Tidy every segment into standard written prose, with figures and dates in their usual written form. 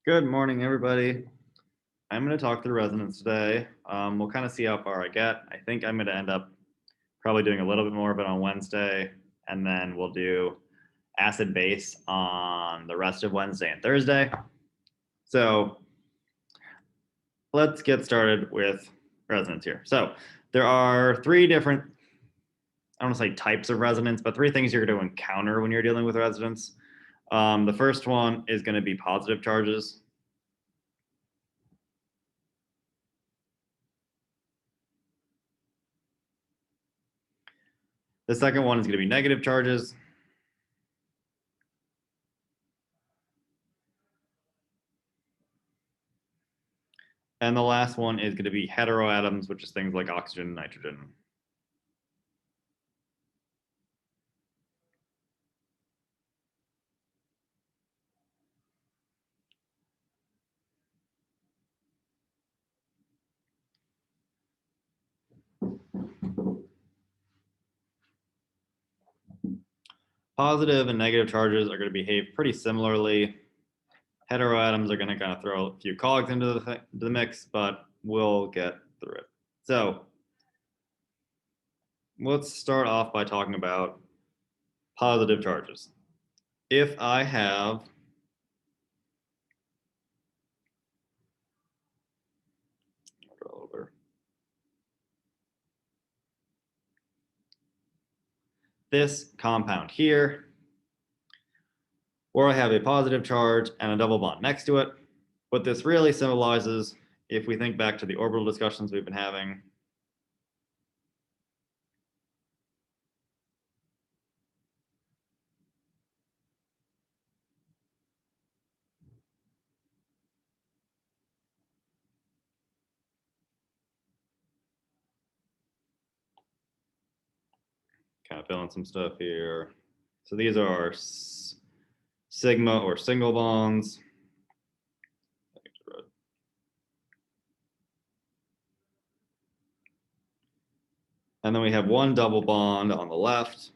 Good morning, everybody. I'm going to talk through resonance today. We'll kind of see how far I get. I think I'm going to end up probably doing a little bit more of it on Wednesday, and then we'll do acid base on the rest of Wednesday and Thursday. So let's get started with resonance here. So there are three different, I don't want to say types of resonance, but three things you're going to encounter when you're dealing with resonance. The first one is going to be positive charges. The second one is going to be negative charges. And the last one is going to be heteroatoms, which is things like oxygen and nitrogen. Positive and negative charges are going to behave pretty similarly. Heteroatoms are going to kind of throw a few cogs into the mix, but we'll get through it. So let's start off by talking about positive charges. If I have this compound here, or I have a positive charge and a double bond next to it, what this really symbolizes, if we think back to the orbital discussions we've been having, kind of fill in some stuff here. So these are sigma or single bonds. And then we have one double bond on the left.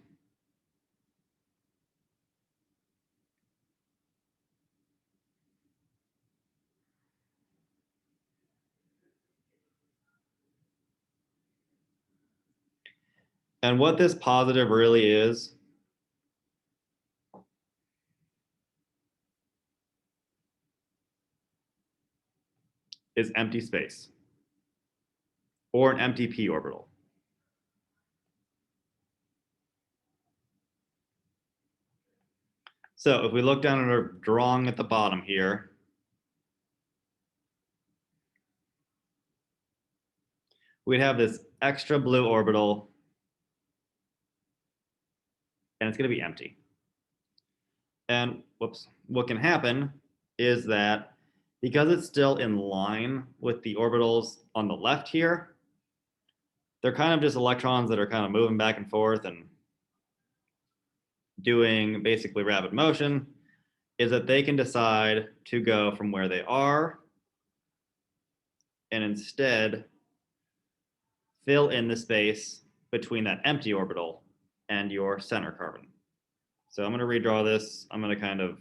And what this positive really is empty space or an empty p orbital. So if we look down at our drawing at the bottom here, we'd have this extra blue orbital, and it's going to be empty. And whoops, what can happen is that because it's still in line with the orbitals on the left here, they're kind of just electrons that are kind of moving back and forth and doing basically rapid motion, is that they can decide to go from where they are and instead fill in the space between that empty orbital and your center carbon. So I'm going to redraw this. I'm going to kind of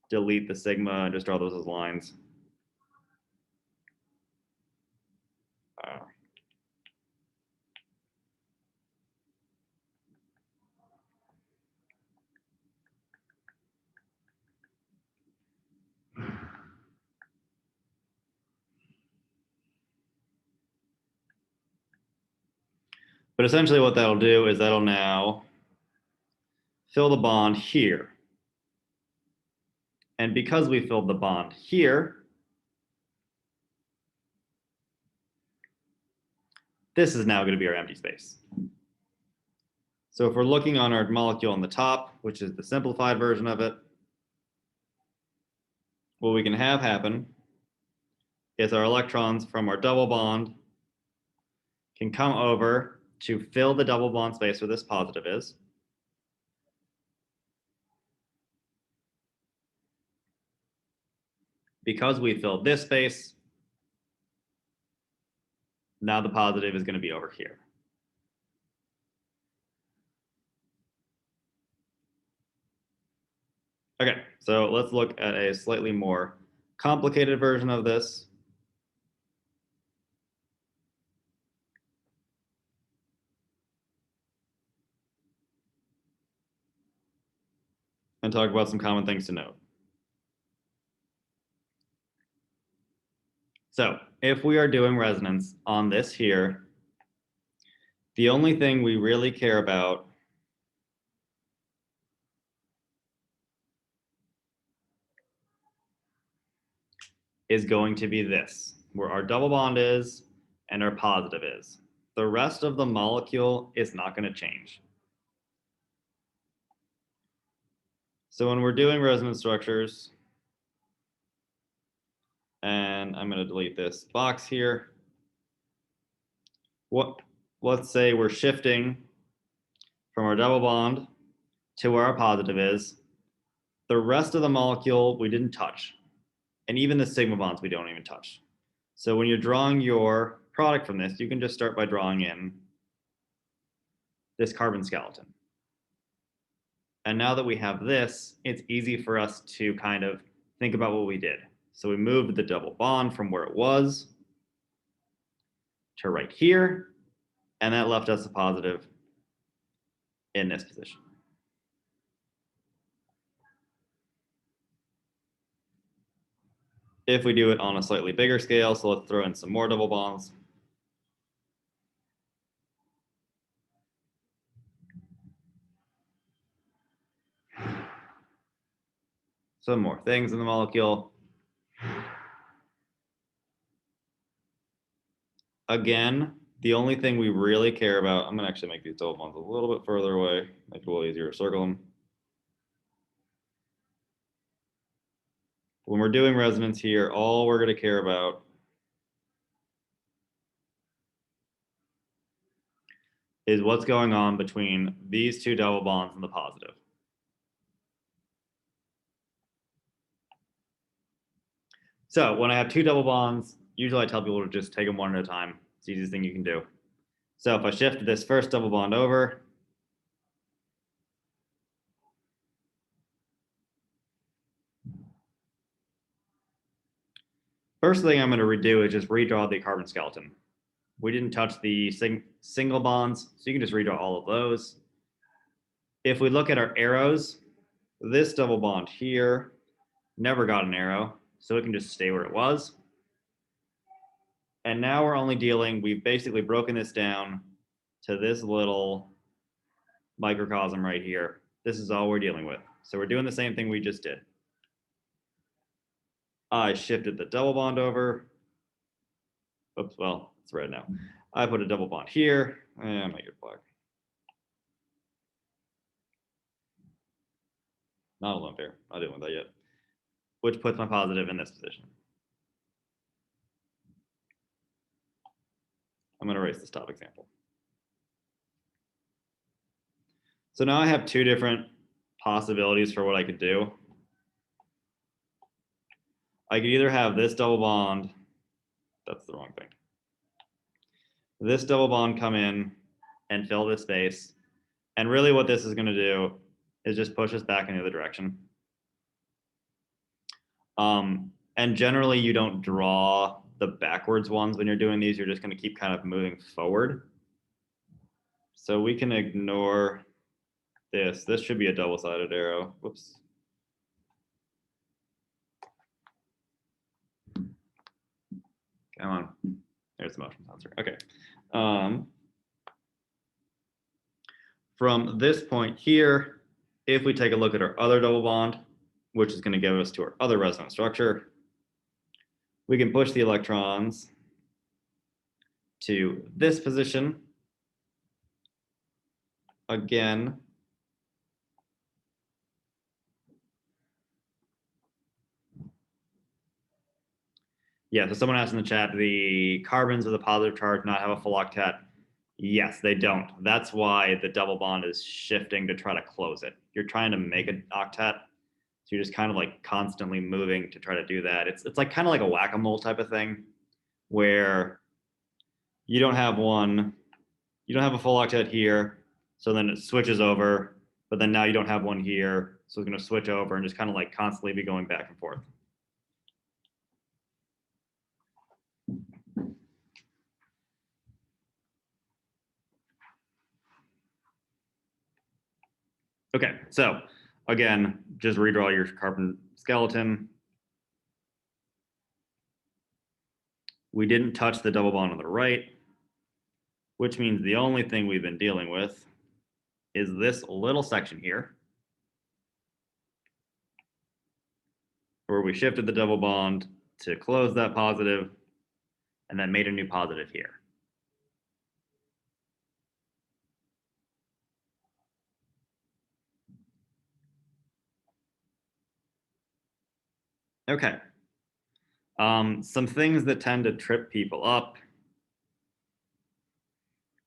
delete the sigma and just draw those as lines. But essentially what that'll do is that'll now fill the bond here. And because we filled the bond here, this is now going to be our empty space. So if we're looking on our molecule on the top, which is the simplified version of it, what we can have happen is our electrons from our double bond can come over to fill the double bond space where this positive is. Because we filled this space, now the positive is going to be over here. Okay, so let's look at a slightly more complicated version of this. And talk about some common things to note. So if we are doing resonance on this here, the only thing we really care about is going to be this, where our double bond is and our positive is. The rest of the molecule is not going to change. So when we're doing resonance structures, and I'm going to delete this box here, let's say we're shifting from our double bond to where our positive is. The rest of the molecule we didn't touch. And even the sigma bonds we don't even touch. So when you're drawing your product from this, you can just start by drawing in this carbon skeleton. And now that we have this, it's easy for us to kind of think about what we did. So we moved the double bond from where it was to right here, and that left us a positive in this position. If we do it on a slightly bigger scale, so let's throw in some more double bonds. Some more things in the molecule. Again, the only thing we really care about, I'm gonna actually make these double bonds a little bit further away, make it a little easier to circle them. When we're doing resonance here, all we're gonna care about is what's going on between these two double bonds and the positive. So when I have two double bonds, usually I tell people to just take them one at a time. It's the easiest thing you can do. So if I shift this first double bond over, first thing I'm going to redo is just redraw the carbon skeleton. We didn't touch the single bonds, so you can just redraw all of those. If we look at our arrows, this double bond here never got an arrow, so it can just stay where it was. And now we're only dealing, we've basically broken this down to this little microcosm right here. This is all we're dealing with. So we're doing the same thing we just did. I shifted the double bond over. Oops, well, it's red now. I put a double bond here and make it black. Not a lone pair, not doing that yet. Which puts my positive in this position. I'm going to erase this top example. So now I have two different possibilities for what I could do. I could either have this double bond, that's the wrong thing. This double bond come in and fill this space. And really what this is going to do is just push us back in the other direction. And generally you don't draw the backwards ones when you're doing these. You're just going to keep kind of moving forward. So we can ignore this. This should be a double-sided arrow. Whoops. Come on. There's the motion sensor. Okay. From this point here, if we take a look at our other double bond, which is going to give us to our other resonance structure, we can push the electrons to this position. Again, yeah, so someone asked in the chat, the carbons with a positive charge not have a full octet. Yes, they don't. That's why the double bond is shifting to try to close it. You're trying to make an octet, so you're just kind of like constantly moving to try to do that. It's like kind of like a whack-a-mole type of thing, where you don't have a full octet here, so then it switches over, but then now you don't have one here. So it's going to switch over and just kind of like constantly be going back and forth. Okay, so again, just redraw your carbon skeleton. We didn't touch the double bond on the right, which means the only thing we've been dealing with is this little section here, where we shifted the double bond to close that positive and then made a new positive here. Okay. Some things that tend to trip people up.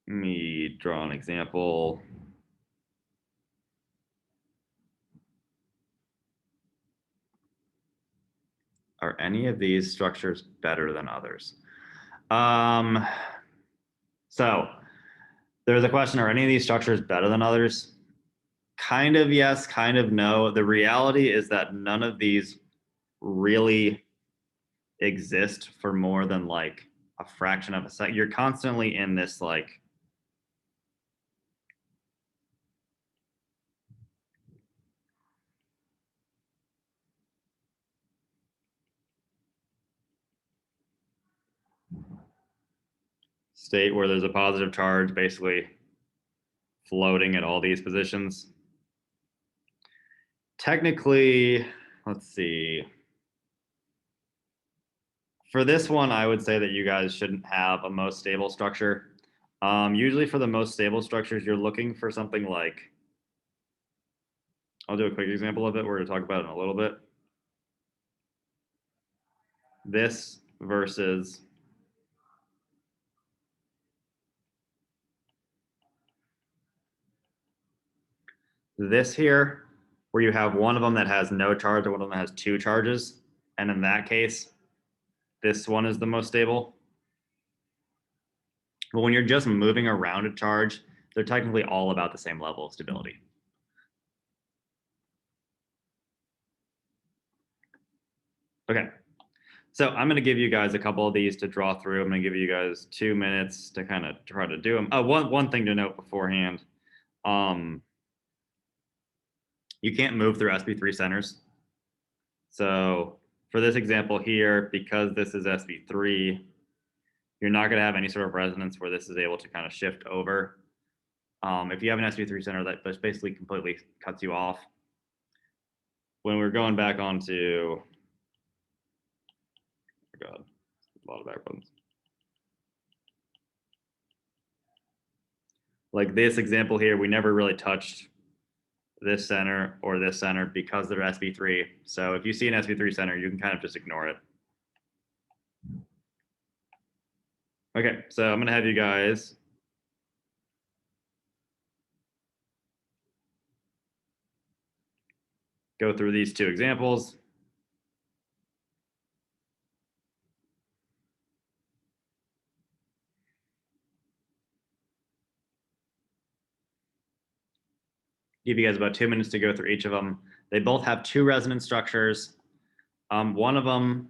Let me draw an example. Are any of these structures better than others? So there's a question, are any of these structures better than others? Kind of yes, kind of no. The reality is that none of these really exist for more than like a fraction of a second. You're constantly in this like state where there's a positive charge basically floating at all these positions. Technically, let's see. For this one, I would say that you guys shouldn't have a most stable structure. Usually for the most stable structures, you're looking for something like, I'll do a quick example of it. We're going to talk about it in a little bit. This versus this here, where you have one of them that has no charge and one of them has two charges. And in that case, this one is the most stable. But when you're just moving around a charge, they're technically all about the same level of stability. Okay, so I'm going to give you guys a couple of these to draw through. I'm going to give you guys 2 minutes to kind of try to do them. One thing to note beforehand, you can't move through sp3 centers. So for this example here, because this is sp3, you're not going to have any sort of resonance where this is able to kind of shift over. If you have an sp3 center, that basically completely cuts you off. When we're going back onto, oh God, a lot of back buttons. Like this example here, we never really touched this center or this center because they're sp3. So if you see an sp3 center, you can kind of just ignore it. Okay, so I'm gonna have you guys go through these two examples. Give you guys about 2 minutes to go through each of them. They both have two resonance structures. One of them,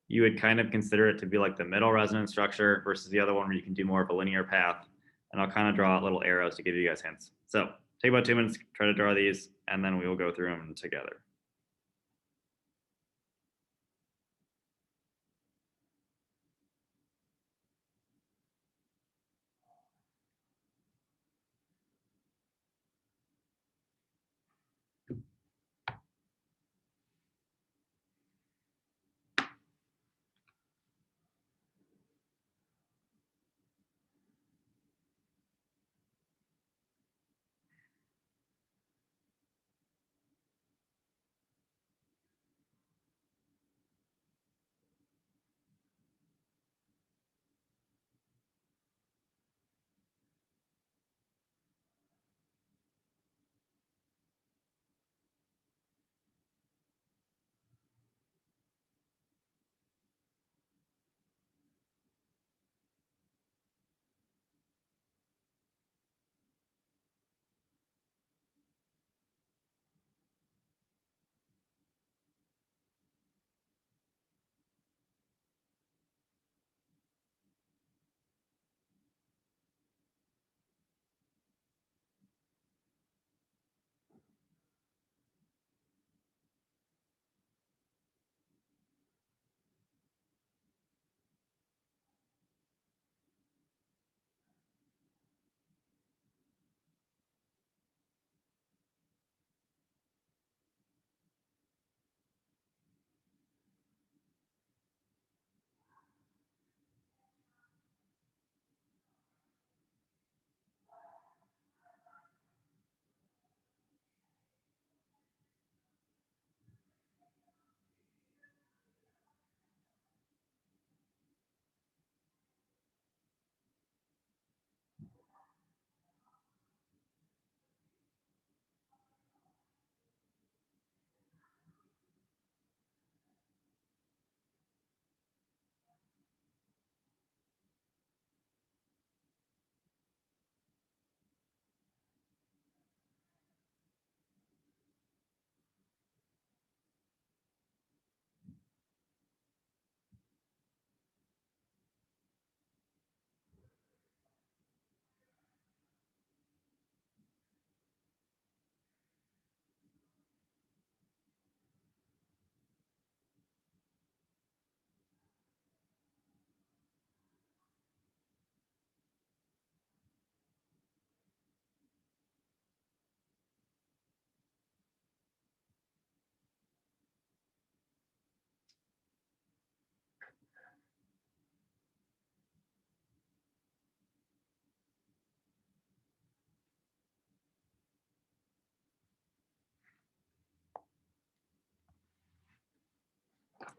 you would kind of consider it to be like the middle resonance structure versus the other one where you can do more of a linear path. And I'll kind of draw out little arrows to give you guys hints. So take about 2 minutes, try to draw these, and then we will go through them together.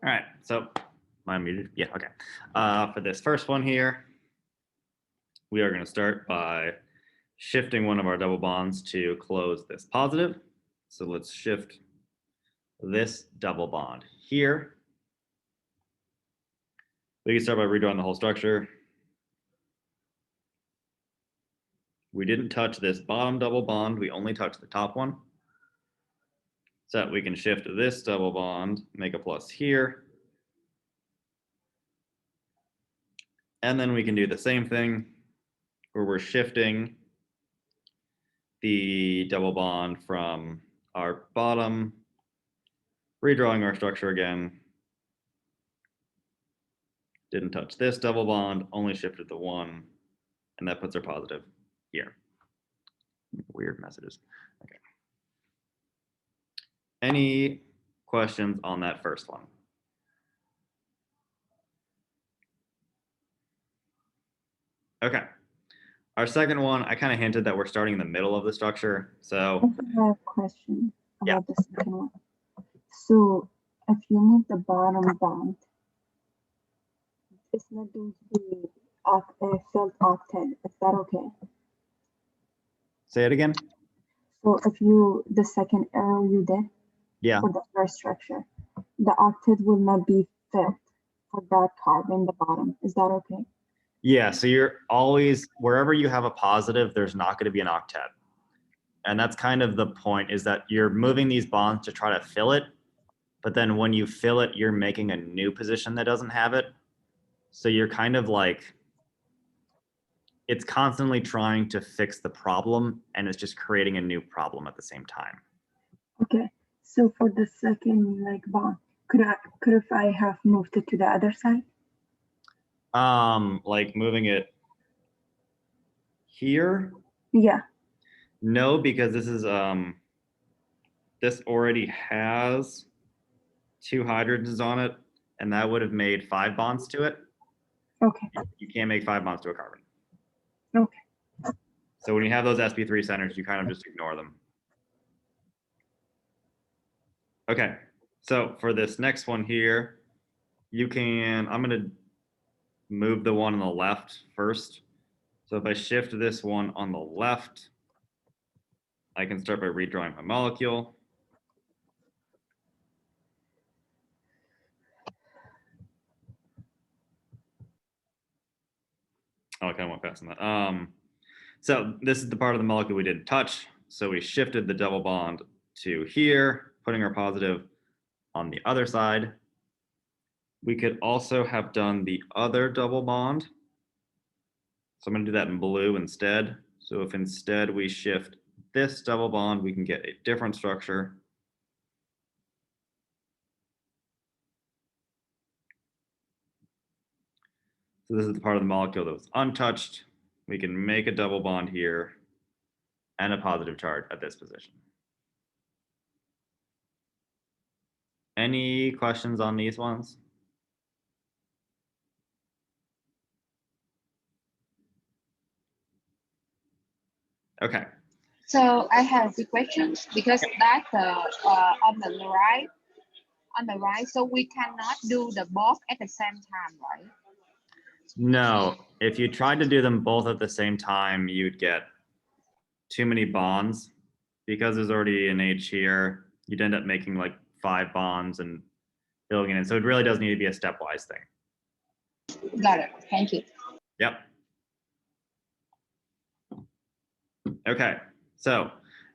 All right, so am I muted? Yeah, okay. For this first one here, we are going to start by shifting one of our double bonds to close this positive. So let's shift this double bond here. We can start by redrawing the whole structure. We didn't touch this bottom double bond, we only touched the top one. So we can shift this double bond, make a plus here. And then we can do the same thing where we're shifting the double bond from our bottom, redrawing our structure again. Didn't touch this double bond, only shifted the one, and that puts our positive here. Weird messages. Okay. Any questions on that first one? Okay. Our second one, I kind of hinted that we're starting in the middle of the structure. So I have a question about the second one. So if you move the bottom bond, it's not going to be filled octet. Is that okay? say it again. So if the second arrow you did for the first structure, the octet will not be filled for that carbon, the bottom. Is that okay? Yeah, so you're always, wherever you have a positive, there's not going to be an octet. And that's kind of the point, is that you're moving these bonds to try to fill it. But then when you fill it, you're making a new position that doesn't have it. So you're kind of like, it's constantly trying to fix the problem, and it's just creating a new problem at the same time. Okay, so for the second bond, could if I have moved it to the other side? Like moving it here? Yeah. No, because this is this already has 2 hydrogens on it, and that would have made 5 bonds to it. Okay. You can't make 5 bonds to a carbon. Okay. So when you have those sp3 centers, you kind of just ignore them. Okay, so for this next one here, I'm going to move the one on the left first. So if I shift this one on the left, I can start by redrawing my molecule. Oh, I kind of went past on that. So this is the part of the molecule we didn't touch. So we shifted the double bond to here, putting our positive on the other side. We could also have done the other double bond. So I'm going to do that in blue instead. So if instead we shift this double bond, we can get a different structure. So this is the part of the molecule that was untouched. We can make a double bond here and a positive charge at this position. Any questions on these ones? Okay. So I have the questions because that's on the right. So we cannot do the both at the same time, right? No, if you tried to do them both at the same time, you'd get too many bonds. Because there's already an H here, you'd end up making like 5 bonds and filling it in. So it really does need to be a stepwise thing. Got it. Thank you. Yep. Okay, so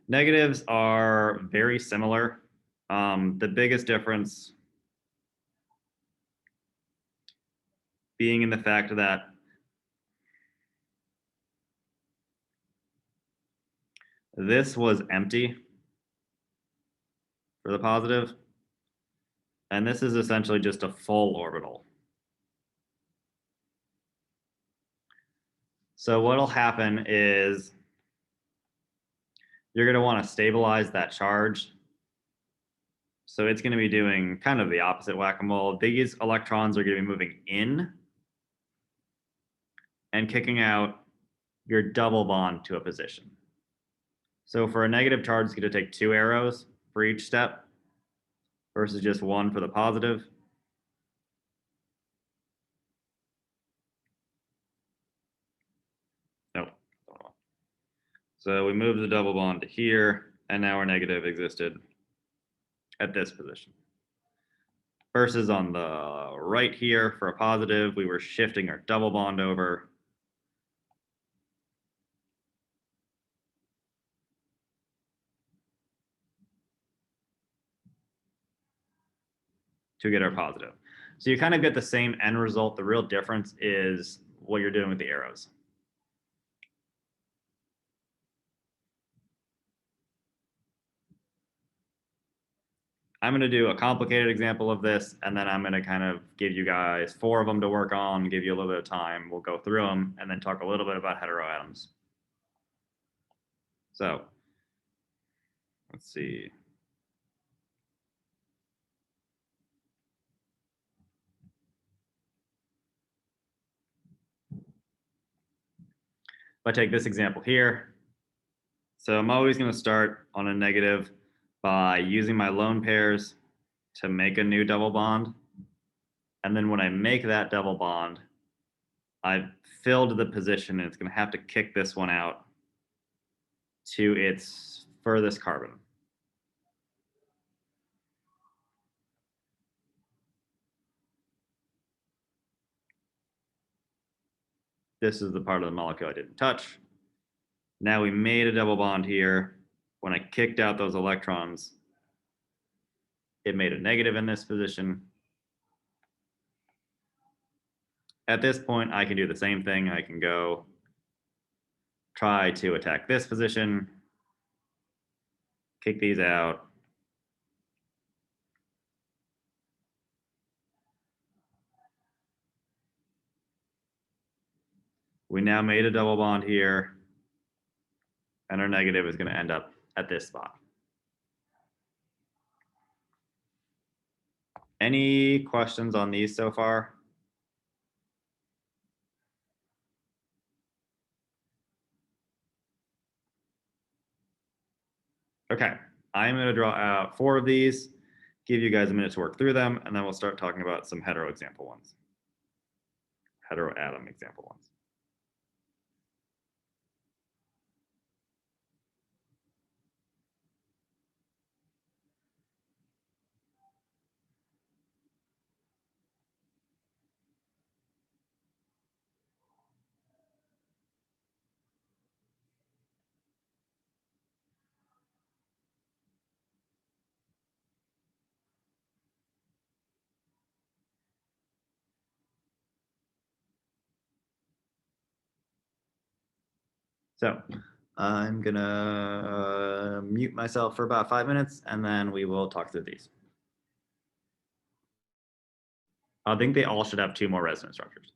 negatives are very similar. The biggest difference being in the fact that this was empty for the positive, and this is essentially just a full orbital. So what'll happen is you're going to want to stabilize that charge. So it's going to be doing kind of the opposite whack-a-mole. These electrons are going to be moving in and kicking out your double bond to a position. So for a negative charge, it's going to take 2 arrows for each step versus just 1 for the positive. So we moved the double bond to here, and now our negative existed at this position. Versus on the right here for a positive, we were shifting our double bond over. To get our positive. So you kind of get the same end result. The real difference is what you're doing with the arrows. I'm going to do a complicated example of this, and then I'm going to kind of give you guys 4 of them to work on, give you a little bit of time. We'll go through them and then talk a little bit about heteroatoms. So let's see. If I take this example here, so I'm always going to start on a negative by using my lone pairs to make a new double bond. And then when I make that double bond, I've filled the position and it's going to have to kick this one out to its furthest carbon. This is the part of the molecule I didn't touch. Now we made a double bond here. When I kicked out those electrons, it made a negative in this position. At this point, I can do the same thing. I can go try to attack this position, kick these out. We now made a double bond here, and our negative is going to end up at this spot. Any questions on these so far? Okay, I'm going to draw out 4 of these, give you guys a minute to work through them, and then we'll start talking about some hetero example ones. Heteroatom example ones. So I'm gonna mute myself for about 5 minutes and then we will talk through these. I think they all should have 2 more resonance structures.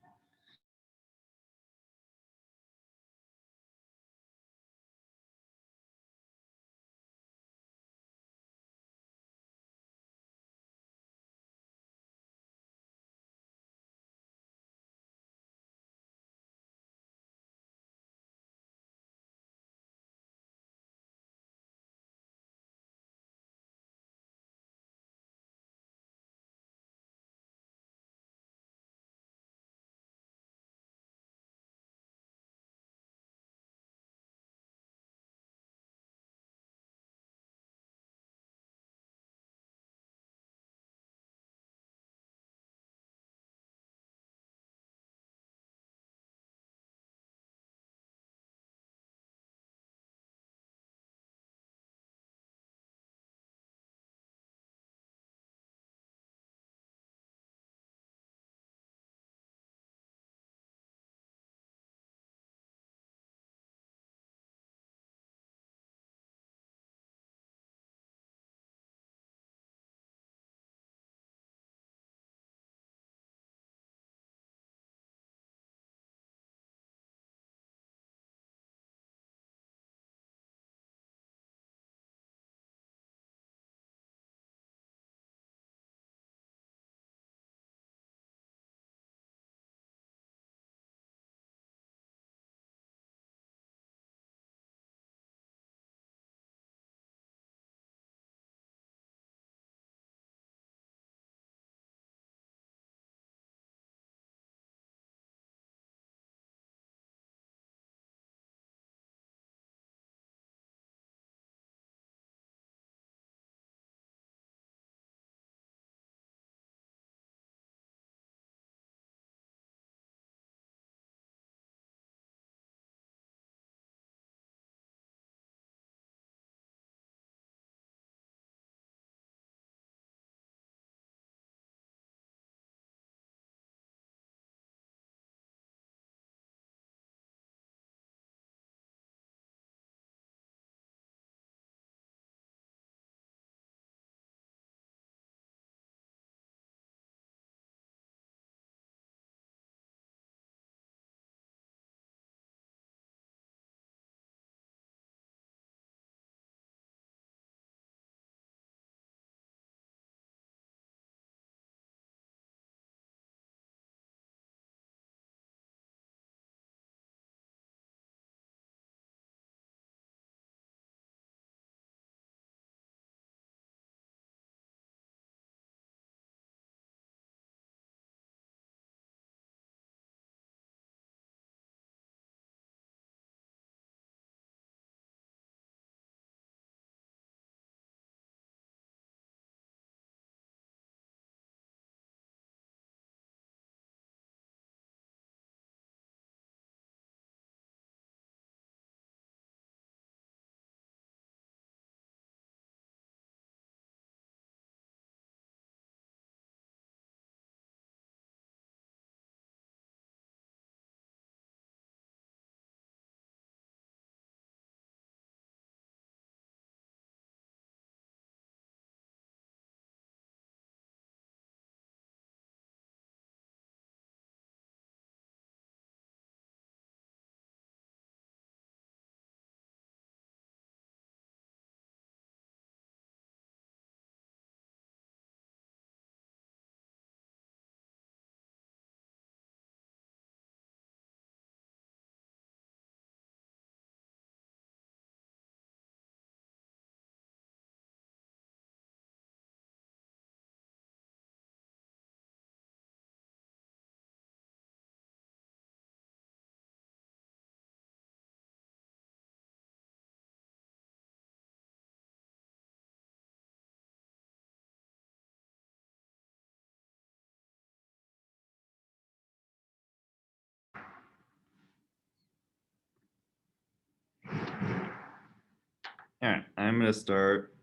All right, I'm going to start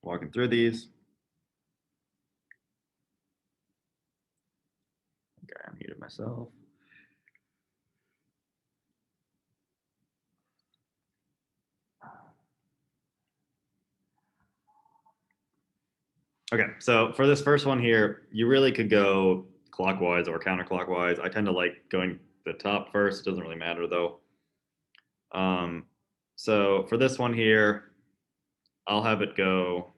walking through these. Okay, I muted myself. Okay, so for this first one here, you really could go clockwise or counterclockwise. I tend to like going the top first. It doesn't really matter though. So for this one here, I'll have it go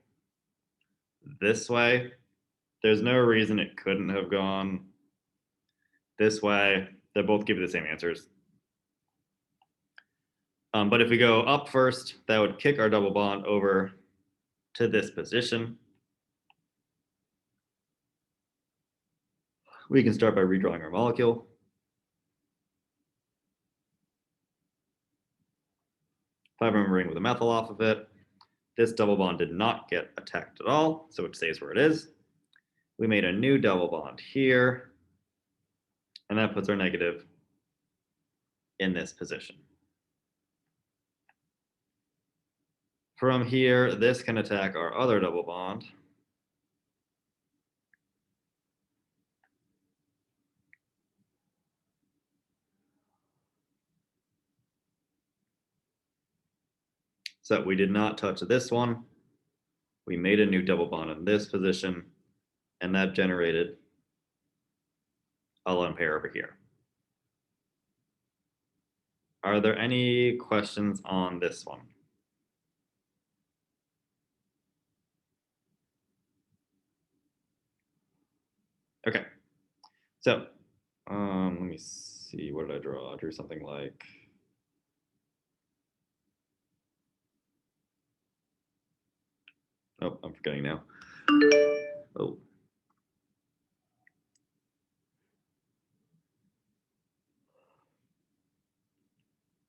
this way. There's no reason it couldn't have gone this way. They both give you the same answers. But if we go up first, that would kick our double bond over to this position. We can start by redrawing our molecule. If I'm remembering with a methyl off of it, this double bond did not get attacked at all, so it stays where it is. We made a new double bond here, and that puts our negative in this position. From here, this can attack our other double bond. So we did not touch this one. We made a new double bond in this position, and that generated a lone pair over here. Are there any questions on this one? Okay, so let me see, what did I draw? I drew something like, oh, I'm forgetting now. Oh.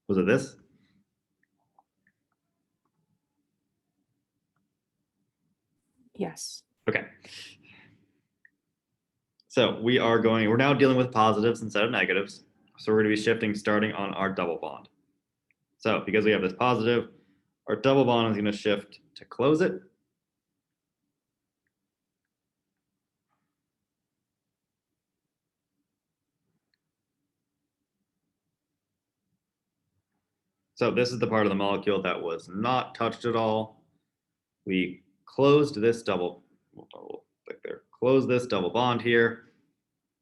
Was it this? Yes. Okay. So we're now dealing with positives instead of negatives. So we're going to be shifting starting on our double bond. So because we have this positive, our double bond is going to shift to close it. So this is the part of the molecule that was not touched at all. We closed this double bond here,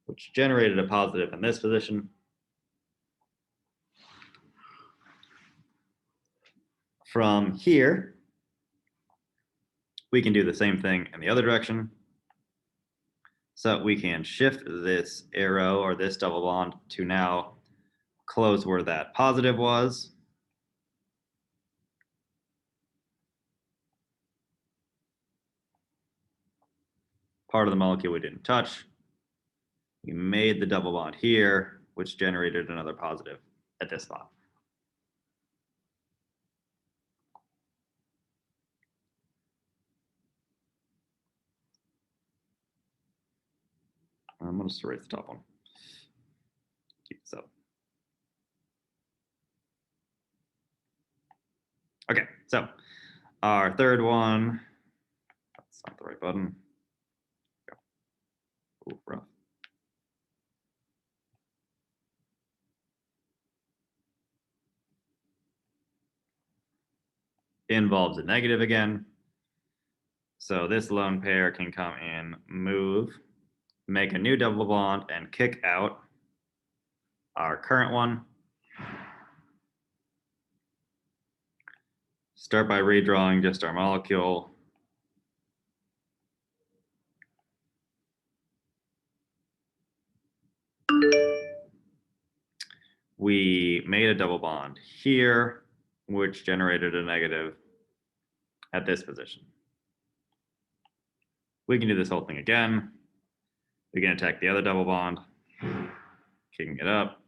which generated a positive in this position. From here, we can do the same thing in the other direction. So we can shift this arrow or this double bond to now close where that positive was. Part of the molecule we didn't touch. We made the double bond here, which generated another positive at this spot. I'm going to erase the top one. Keep this up. Okay, so our third one, that's not the right button. Ooh, rough. Involves a negative again. So this lone pair can come in, move, make a new double bond, and kick out our current one. Start by redrawing just our molecule. We made a double bond here, which generated a negative at this position. We can do this whole thing again. We can attack the other double bond, kicking it up.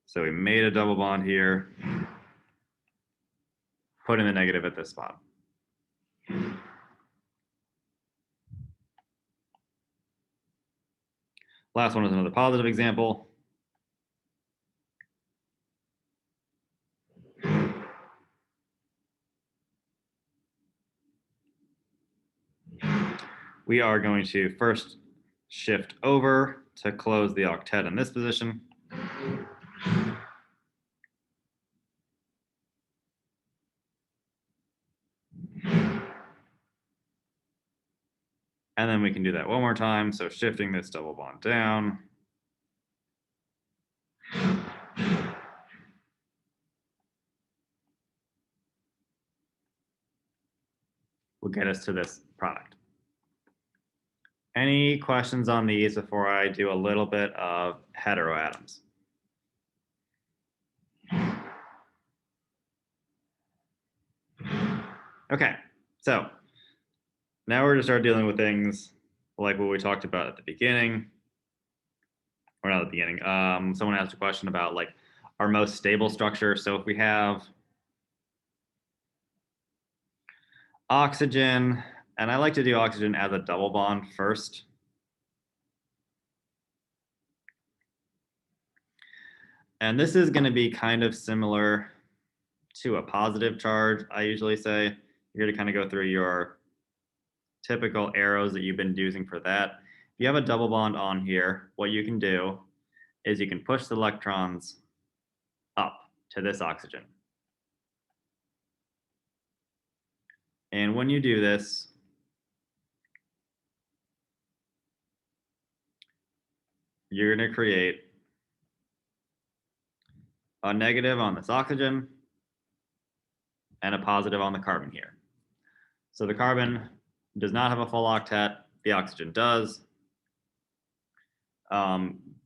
So we made a double bond here, putting the negative at this spot. Last one is another positive example. We are going to first shift over to close the octet in this position. And then we can do that one more time. So shifting this double bond down. Will get us to this product. Any questions on these before I do a little bit of heteroatoms? Okay, so now we're going to start dealing with things like what we talked about at the beginning. Or not at the beginning. Someone asked a question about like our most stable structure. So if we have oxygen, and I like to do oxygen as a double bond first. And this is going to be kind of similar to a positive charge, I usually say. You're going to kind of go through your typical arrows that you've been using for that. If you have a double bond on here, what you can do is you can push the electrons up to this oxygen. And when you do this, you're going to create a negative on this oxygen and a positive on the carbon here. So the carbon does not have a full octet, the oxygen does.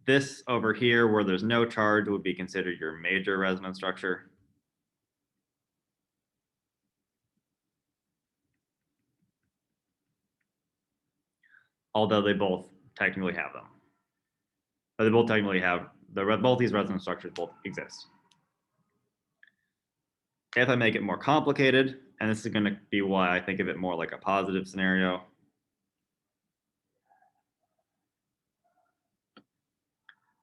This over here, where there's no charge, would be considered your major resonance structure. Although they both technically have them. But they both technically have, both these resonance structures both exist. If I make it more complicated, and this is going to be why I think of it more like a positive scenario.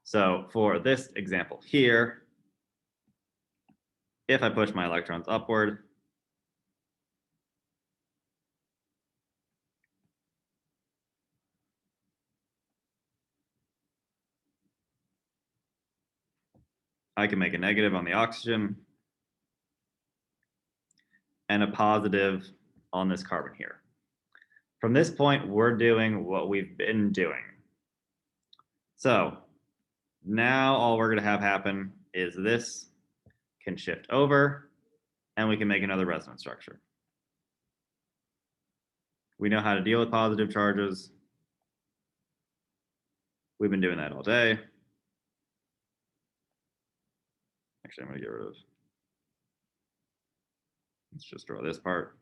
So for this example here, if I push my electrons upward, I can make a negative on the oxygen and a positive on this carbon here. From this point, we're doing what we've been doing. So now all we're going to have happen is this can shift over and we can make another resonance structure. We know how to deal with positive charges. We've been doing that all day. Actually, I'm going to get rid of, let's just draw this part.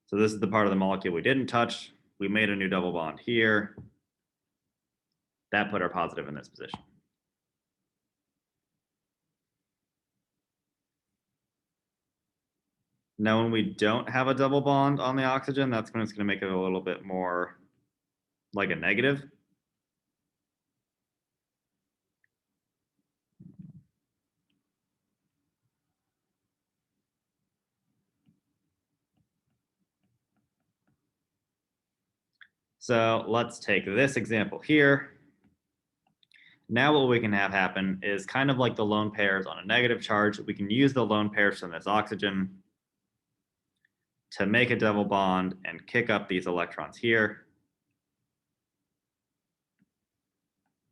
So this is the part of the molecule we didn't touch. We made a new double bond here. That put our positive in this position. Now, when we don't have a double bond on the oxygen, that's when it's going to make it a little bit more like a negative. So let's take this example here. Now what we can have happen is kind of like the lone pairs on a negative charge. We can use the lone pairs from this oxygen to make a double bond and kick up these electrons here.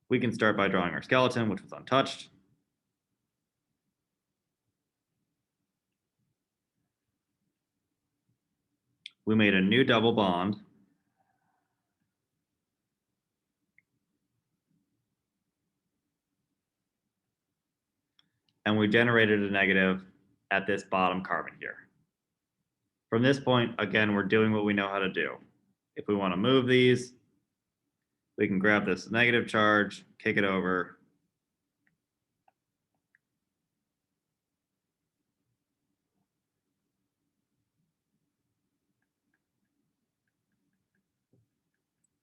We can start by drawing our skeleton, which was untouched. We made a new double bond. And we generated a negative at this bottom carbon here. From this point, again, we're doing what we know how to do. If we want to move these, we can grab this negative charge, kick it over.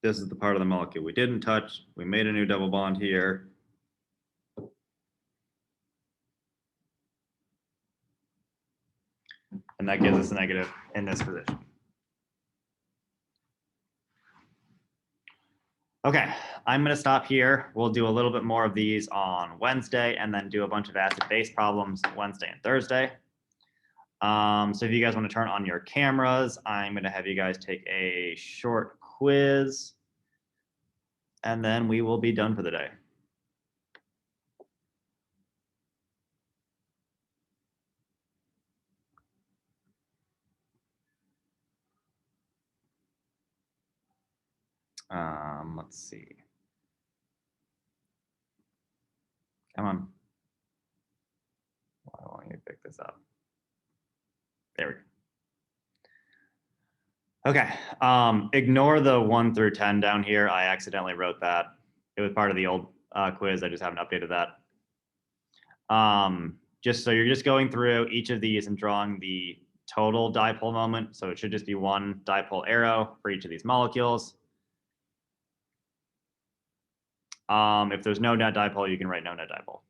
This is the part of the molecule we didn't touch. We made a new double bond here. And that gives us a negative in this position. Okay, I'm gonna stop here. We'll do a little bit more of these on Wednesday and then do a bunch of acid-base problems Wednesday and Thursday. So if you guys want to turn on your cameras, I'm gonna have you guys take a short quiz and then we will be done for the day. Let's see. Come on. Why won't you pick this up? There we go. Okay, ignore the 1 through 10 down here. I accidentally wrote that. It was part of the old quiz. I just haven't updated that. Just so you're just going through each of these and drawing the total dipole moment. So it should just be one dipole arrow for each of these molecules. If there's no net dipole, you can write no net dipole.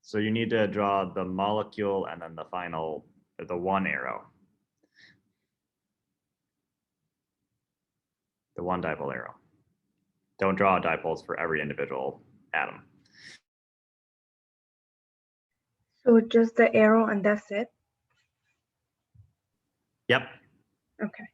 So you need to draw the molecule and then the final, the one arrow. The one dipole arrow. Don't draw dipoles for every individual atom. So just the arrow and that's it? Yep. Okay.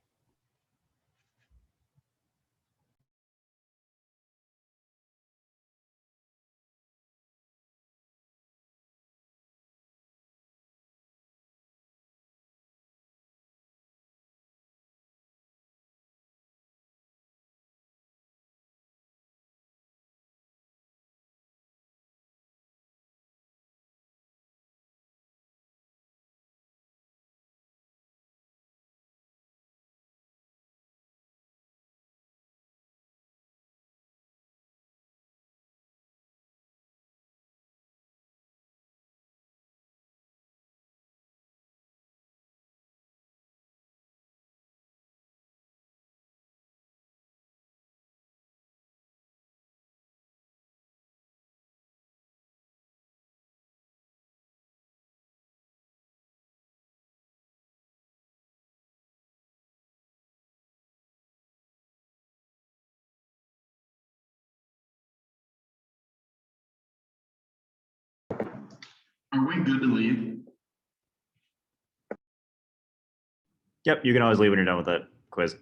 Are we good to leave? Yep, you can always leave when you're done with that quiz.